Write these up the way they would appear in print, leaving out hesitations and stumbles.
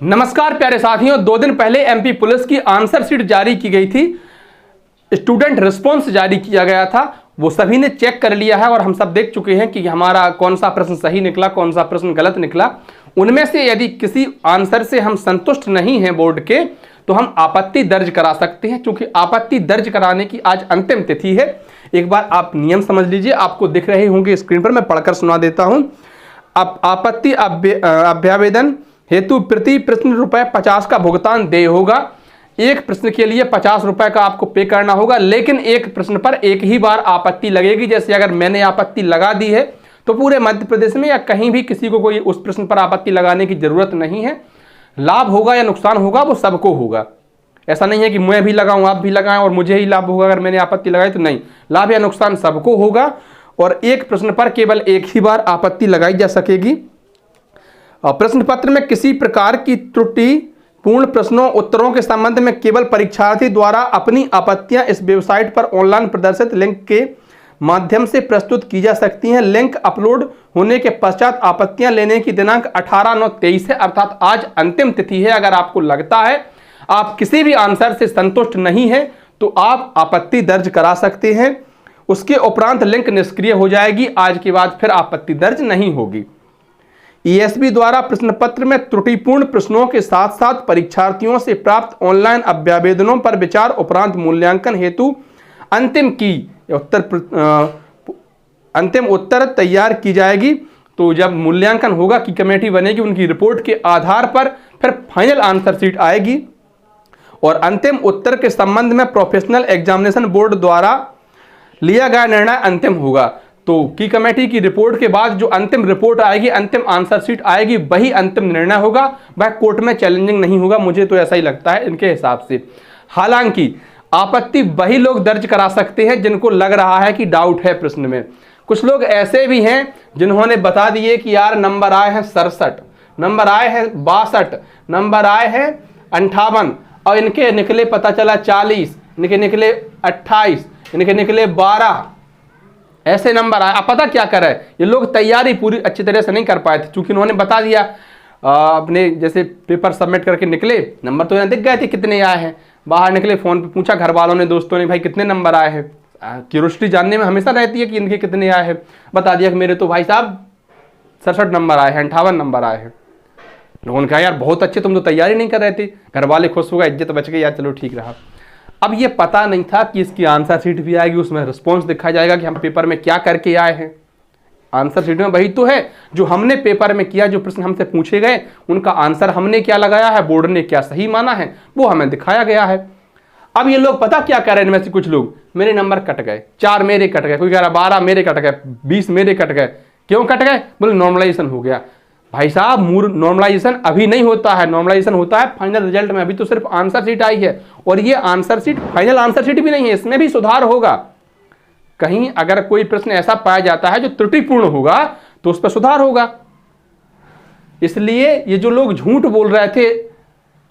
नमस्कार प्यारे साथियों, 2 दिन पहले एमपी पुलिस की आंसर शीट जारी की गई थी। स्टूडेंट रिस्पॉन्स जारी किया गया था, वो सभी ने चेक कर लिया है और हम सब देख चुके हैं कि हमारा कौन सा प्रश्न सही निकला, कौन सा प्रश्न गलत निकला। उनमें से यदि किसी आंसर से हम संतुष्ट नहीं हैं बोर्ड के, तो हम आपत्ति दर्ज करा सकते हैं, क्योंकि आपत्ति दर्ज कराने की आज अंतिम तिथि है। एक बार आप नियम समझ लीजिए, आपको दिख रहे होंगे स्क्रीन पर, मैं पढ़कर सुना देता हूं। आपत्ति अभ्यावेदन हेतु प्रति प्रश्न ₹50 का भुगतान देय होगा। एक प्रश्न के लिए ₹50 का आपको पे करना होगा, लेकिन एक प्रश्न पर एक ही बार आपत्ति लगेगी। जैसे अगर मैंने आपत्ति लगा दी है तो पूरे मध्य प्रदेश में या कहीं भी किसी को कोई उस प्रश्न पर आपत्ति लगाने की जरूरत नहीं है। लाभ होगा या नुकसान होगा वो सबको होगा। ऐसा नहीं है कि मैं भी लगाऊं, आप भी लगाएं और मुझे ही लाभ होगा अगर मैंने आपत्ति लगाई, तो नहीं, लाभ या नुकसान सबको होगा। और एक प्रश्न पर केवल एक ही बार आपत्ति लगाई जा सकेगी। प्रश्न पत्र में किसी प्रकार की त्रुटि पूर्ण प्रश्नों उत्तरों के संबंध में केवल परीक्षार्थी द्वारा अपनी आपत्तियां इस वेबसाइट पर ऑनलाइन प्रदर्शित लिंक के माध्यम से प्रस्तुत की जा सकती हैं। लिंक अपलोड होने के पश्चात आपत्तियां लेने की दिनांक 18/9/23 है, अर्थात आज अंतिम तिथि है। अगर आपको लगता है आप किसी भी आंसर से संतुष्ट नहीं है तो आप आपत्ति दर्ज करा सकते हैं। उसके उपरांत लिंक निष्क्रिय हो जाएगी। आज के बाद फिर आपत्ति दर्ज नहीं होगी। ईएसबी द्वारा प्रश्न पत्र में त्रुटिपूर्ण प्रश्नों के साथ साथ परीक्षार्थियों से प्राप्त ऑनलाइन अभ्यावेदनों पर विचार उपरांत मूल्यांकन हेतु अंतिम उत्तर तैयार की जाएगी। तो जब मूल्यांकन होगा, की कमेटी बनेगी, उनकी रिपोर्ट के आधार पर फिर फाइनल आंसर शीट आएगी और अंतिम उत्तर के संबंध में प्रोफेशनल एग्जामिनेशन बोर्ड द्वारा लिया गया निर्णय अंतिम होगा। तो की कमेटी की रिपोर्ट के बाद जो अंतिम रिपोर्ट आएगी, अंतिम आंसर शीट आएगी, वही अंतिम निर्णय होगा। वह कोर्ट में चैलेंजिंग नहीं होगा, मुझे तो ऐसा ही लगता है इनके हिसाब से। हालांकि आपत्ति वही लोग दर्ज करा सकते हैं जिनको लग रहा है कि डाउट है प्रश्न में। कुछ लोग ऐसे भी हैं जिन्होंने बता दिए कि यार नंबर आए हैं 67, नंबर आए हैं 62, नंबर आए हैं 58 और इनके निकले पता चला 40, इनके निकले 28, इनके निकले 12, ऐसे नंबर आए। अब पता क्या करे, ये लोग तैयारी पूरी अच्छी तरह से नहीं कर पाए थे, क्योंकि उन्होंने बता दिया अपने जैसे पेपर सबमिट करके निकले, नंबर तो यहाँ दिख गए थे कितने आए हैं। बाहर निकले, फोन पे पूछा घर वालों ने, दोस्तों ने, भाई कितने नंबर आए हैं। क्यूरियोसिटी जानने में हमेशा रहती है कि इनके कितने आए हैं। बता दिया कि मेरे तो भाई साहब 67 नंबर आए हैं, 58 नंबर आए हैं। लोगों ने कहा यार बहुत अच्छे, तुम तो तैयारी नहीं कर रहे थे। घर वाले खुश हो गए, इज्जत बच गई, यार चलो ठीक रहा। अब ये पता नहीं था कि इसकी आंसर शीट भी आएगी, उसमें रिस्पॉन्स दिखाया जाएगा कि हम पेपर में क्या करके आए हैं। आंसर शीट में वही तो है जो हमने पेपर में किया, जो प्रश्न हमसे पूछे गए उनका आंसर हमने क्या लगाया है, बोर्ड ने क्या सही माना है, वो हमें दिखाया गया है। अब ये लोग पता क्या कर रहे हैं, इनमें से कुछ लोग, मेरे नंबर कट गए, 4 मेरे कट गए, कोई कह रहा 12 मेरे कट गए, 20 मेरे कट गए। क्यों कट गए? बोले नॉर्मलाइजेशन हो गया। भाई साहब नॉर्मलाइजेशन अभी नहीं होता है, नॉर्मलाइजेशन होता है फाइनल रिजल्ट में। अभी तो सिर्फ आंसर शीट आई है और ये answer sheet final answer sheet भी नहीं है, इसमें भी सुधार होगा। कहीं अगर कोई प्रश्न ऐसा पाया जाता है जो त्रुटिपूर्ण होगा तो उस पर सुधार होगा। इसलिए ये जो लोग झूठ बोल रहे थे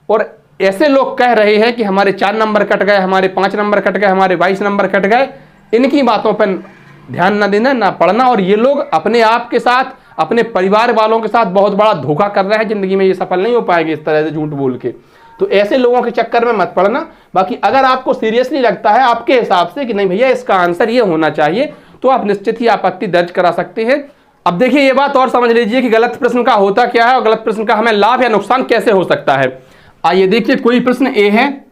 और ऐसे लोग कह रहे हैं कि हमारे 4 नंबर कट गए, हमारे 5 नंबर कट गए, हमारे 22 नंबर कट गए, इनकी बातों पर ध्यान न देना, ना पढ़ना। और ये लोग अपने आप के साथ, अपने परिवार वालों के साथ बहुत बड़ा धोखा कर रहे हैं। जिंदगी में ये सफल नहीं हो पाएंगे इस तरह से झूठ बोल के। तो ऐसे लोगों के चक्कर में मत पड़ना। बाकी अगर आपको सीरियसली लगता है आपके हिसाब से कि नहीं भैया इसका आंसर ये होना चाहिए, तो आप निश्चित ही आपत्ति दर्ज करा सकते हैं। अब देखिए ये बात और समझ लीजिए कि गलत प्रश्न का होता क्या है और गलत प्रश्न का हमें लाभ या नुकसान कैसे हो सकता है। आइए देखिए, कोई प्रश्न ए है,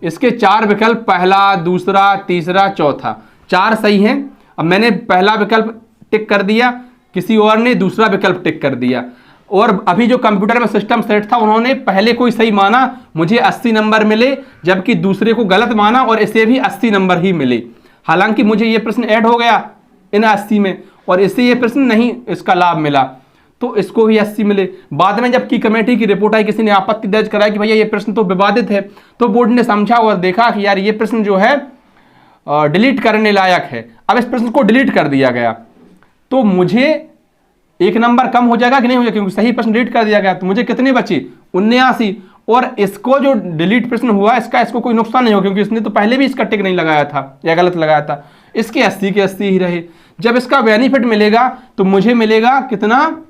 इसके 4 विकल्प, पहला, दूसरा, तीसरा, चौथा, 4 सही हैं। अब मैंने पहला विकल्प टिक कर दिया, किसी और ने दूसरा विकल्प टिक कर दिया, और अभी जो कंप्यूटर में सिस्टम सेट था उन्होंने पहले कोई सही माना, मुझे 80 नंबर मिले, जबकि दूसरे को गलत माना और इसे भी 80 नंबर ही मिले। हालांकि मुझे ये प्रश्न ऐड हो गया इन 80 में और इससे ये प्रश्न नहीं, इसका लाभ मिला, तो इसको भी 80 मिले। बाद में जब की कमेटी की रिपोर्ट आई, किसी ने आपत्ति दर्ज कराई कि भैया ये प्रश्न तो विवादित है, तो बोर्ड ने समझा और देखा कि यार ये प्रश्न जो है डिलीट करने लायक है। अब इस प्रश्न को डिलीट कर दिया गया, तो मुझे 1 नंबर कम हो जाएगा कि नहीं हो जाएगा, क्योंकि सही प्रश्न डिलीट कर दिया गया। तो मुझे कितने बचे? 79। और इसको जो डिलीट प्रश्न हुआ इसको कोई नुकसान नहीं हो, क्योंकि इसने तो पहले भी इसका टिक नहीं लगाया था या गलत लगाया था। इसके 80 के 80 ही रहे। जब इसका बेनिफिट मिलेगा तो मुझे मिलेगा कितना?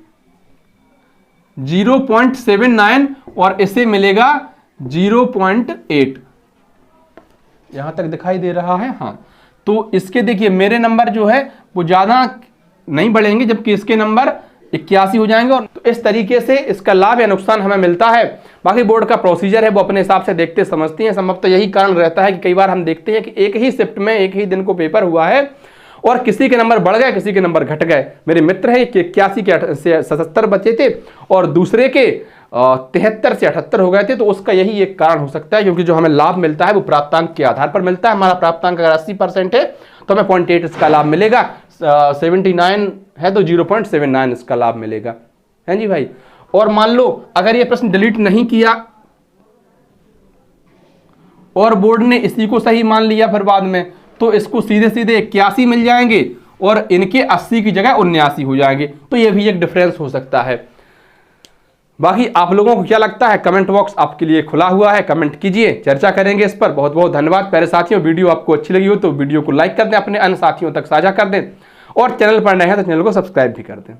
0.79 और इसे मिलेगा 0.8। यहां तक दिखाई दे रहा है? हाँ। तो इसके देखिए मेरे नंबर जो है वो ज्यादा नहीं बढ़ेंगे, जबकि इसके नंबर 81 हो जाएंगे। और तो इस तरीके से इसका लाभ या नुकसान हमें मिलता है। बाकी बोर्ड का प्रोसीजर है वो अपने हिसाब से देखते समझते हैं। संभवतः यही कारण रहता है कि कई बार हम देखते हैं कि एक ही शिफ्ट में एक ही दिन को पेपर हुआ है और किसी के नंबर बढ़ गए, किसी के नंबर घट गए। मेरे मित्र है कि 81 से 77 बचे थे और दूसरे के 73 से 78 हो गए थे। तो उसका यही एक कारण हो सकता है, क्योंकि जो हमें लाभ मिलता है वो प्राप्तांक के आधार पर मिलता है। हमारा प्राप्तांक अगर 80% है तो हमें 0.8 इसका लाभ मिलेगा, 79 है तो 0.79 इसका लाभ मिलेगा, है जी भाई। और मान लो अगर ये प्रश्न डिलीट नहीं किया और बोर्ड ने इसी को सही मान लिया फिर बाद में, तो इसको सीधे सीधे 81 मिल जाएंगे और इनके 80 की जगह 79 हो जाएंगे। तो ये भी एक डिफरेंस हो सकता है। बाकी आप लोगों को क्या लगता है, कमेंट बॉक्स आपके लिए खुला हुआ है, कमेंट कीजिए, चर्चा करेंगे इस पर। बहुत बहुत धन्यवाद प्यारे साथियों। वीडियो आपको अच्छी लगी हो तो वीडियो को लाइक कर दें, अपने अन्य साथियों तक साझा कर दें और चैनल पर नए हैं तो चैनल को सब्सक्राइब भी कर दें।